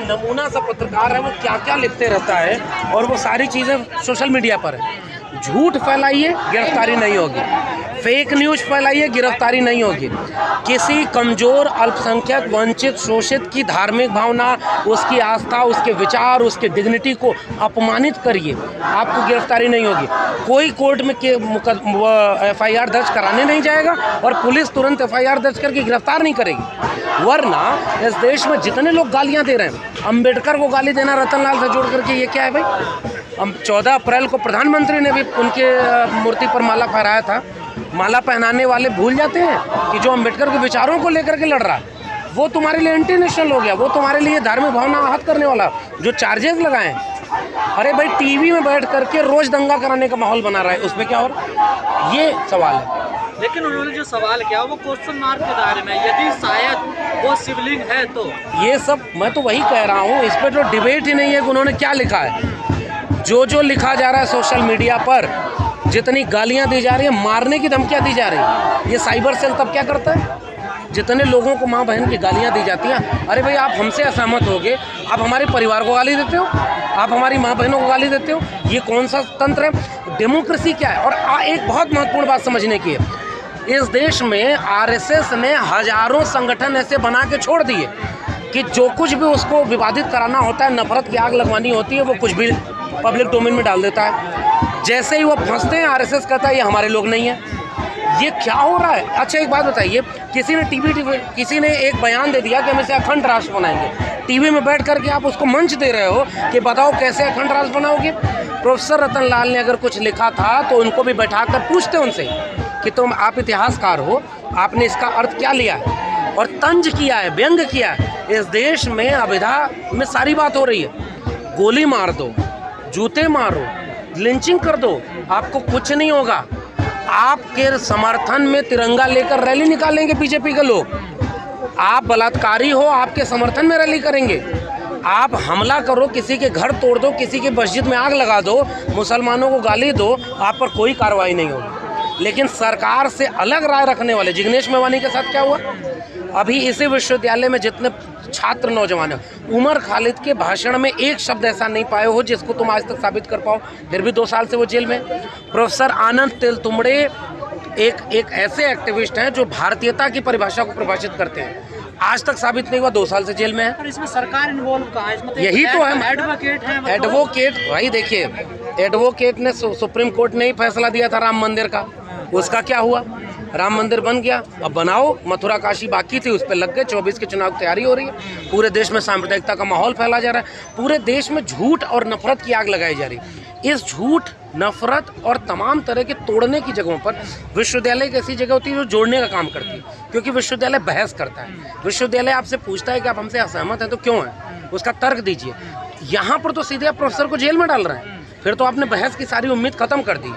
नमूना सा पत्रकार है, वो क्या क्या लिखते रहता है और वो सारी चीज़ें सोशल मीडिया पर है। झूठ फैलाइए, गिरफ्तारी नहीं होगी। फेक न्यूज़ फैलाइए, गिरफ्तारी नहीं होगी। किसी कमज़ोर, अल्पसंख्यक, वंचित, शोषित की धार्मिक भावना, उसकी आस्था, उसके विचार, उसके डिग्निटी को अपमानित करिए, आपको गिरफ्तारी नहीं होगी। कोई कोर्ट में FIR दर्ज कराने नहीं जाएगा और पुलिस तुरंत FIR दर्ज करके गिरफ्तार नहीं करेगी। वरना इस देश में जितने लोग गालियाँ दे रहे हैं, अम्बेडकर को गाली देना रतन लाल से जोड़ करके, ये क्या है भाई? हम 14 अप्रैल को प्रधानमंत्री ने भी उनके मूर्ति पर माला फहराया था। माला पहनाने वाले भूल जाते हैं कि जो अम्बेडकर के विचारों को लेकर के लड़ रहा है वो तुम्हारे लिए इंटरनेशनल हो गया, वो तुम्हारे लिए धार्मिक भावना आहत करने वाला जो चार्जेस लगाए हैं। अरे भाई, टीवी में बैठ करके रोज दंगा कराने का माहौल बना रहा है, उसमें क्या हो रहा है? ये सवाल है। लेकिन उन्होंने जो सवाल किया वो क्वेश्चन मार्क के दायरे में, यदि शायद वो शिवलिंग है तो ये सब मैं तो वही कह रहा हूँ, इस पर तो डिबेट ही नहीं है कि उन्होंने क्या लिखा है। जो लिखा जा रहा है सोशल मीडिया पर, जितनी गालियां दी जा रही है, मारने की धमकियां दी जा रही है, ये साइबर सेल तब क्या करता है? जितने लोगों को माँ बहन की गालियां दी जाती हैं, अरे भाई आप हमसे असहमत होगे, आप हमारे परिवार को गाली देते हो, आप हमारी माँ बहनों को गाली देते हो, ये कौन सा तंत्र है? डेमोक्रेसी क्या है? और एक बहुत महत्वपूर्ण बात समझने की है, इस देश में RSS ने हजारों संगठन ऐसे बना के छोड़ दिए कि जो कुछ भी उसको विवादित कराना होता है, नफरत की आग लगवानी होती है, वो कुछ भी पब्लिक डोमेन में डाल देता है। जैसे ही वो फंसते हैं, RSS कहता है ये हमारे लोग नहीं हैं। ये क्या हो रहा है? अच्छा एक बात बताइए, किसी ने एक बयान दे दिया कि हम इसे अखंड राष्ट्र बनाएंगे। टीवी में बैठ करके आप उसको मंच दे रहे हो कि बताओ कैसे अखंड राष्ट्र बनाओगे। प्रोफेसर रतन लाल ने अगर कुछ लिखा था तो उनको भी बैठा कर पूछते उनसे कि आप इतिहासकार हो, आपने इसका अर्थ क्या लिया है और तंज किया है, व्यंग किया है। इस देश में अविधा में सारी बात हो रही है। गोली मार दो, जूते मारो, लिंचिंग कर दो, आपको कुछ नहीं होगा। आपके समर्थन में तिरंगा लेकर रैली निकालेंगे बीजेपी के लोग। आप बलात्कारी हो, आपके समर्थन में रैली करेंगे। आप हमला करो, किसी के घर तोड़ दो, किसी के मस्जिद में आग लगा दो, मुसलमानों को गाली दो, आप पर कोई कार्रवाई नहीं होगी। लेकिन सरकार से अलग राय रखने वाले जिग्नेश मेवानी के साथ क्या हुआ? अभी इसी विश्वविद्यालय में जितने छात्र नौजवान हैं, उमर खालिद के भाषण में एक शब्द ऐसा नहीं पाए हो जिसको तुम आज तक साबित कर पाओ, फिर भी 2 साल से वो जेल में। प्रोफेसर आनंद तेलतुंबड़े एक ऐसे एक्टिविस्ट हैं जो भारतीयता की परिभाषा को परिभाषित करते हैं, आज तक साबित नहीं हुआ, 2 साल से जेल में है। पर इसमें सरकार इन्वॉल्व कहाँ है? इसमें यही तो है, एडवोकेट है। एडवोकेट भाई देखिए, एडवोकेट ने सुप्रीम कोर्ट ने ही फैसला दिया था राम मंदिर का, उसका क्या हुआ? राम मंदिर बन गया, अब बनाओ। मथुरा काशी बाकी थी, उस पर लग गए। 24 के चुनाव की तैयारी हो रही है। पूरे देश में सांप्रदायिकता का माहौल फैला जा रहा है। पूरे देश में झूठ और नफरत की आग लगाई जा रही है। इस झूठ, नफरत और तमाम तरह के तोड़ने की जगहों पर विश्वविद्यालय एक ऐसी जगह होती है जो जोड़ने का काम करती है, क्योंकि विश्वविद्यालय बहस करता है। विश्वविद्यालय आपसे पूछता है कि आप हमसे असहमत हैं तो क्यों है, उसका तर्क दीजिए। यहाँ पर तो सीधे आप प्रोफेसर को जेल में डाल रहे हैं, फिर तो आपने बहस की सारी उम्मीद खत्म कर दी।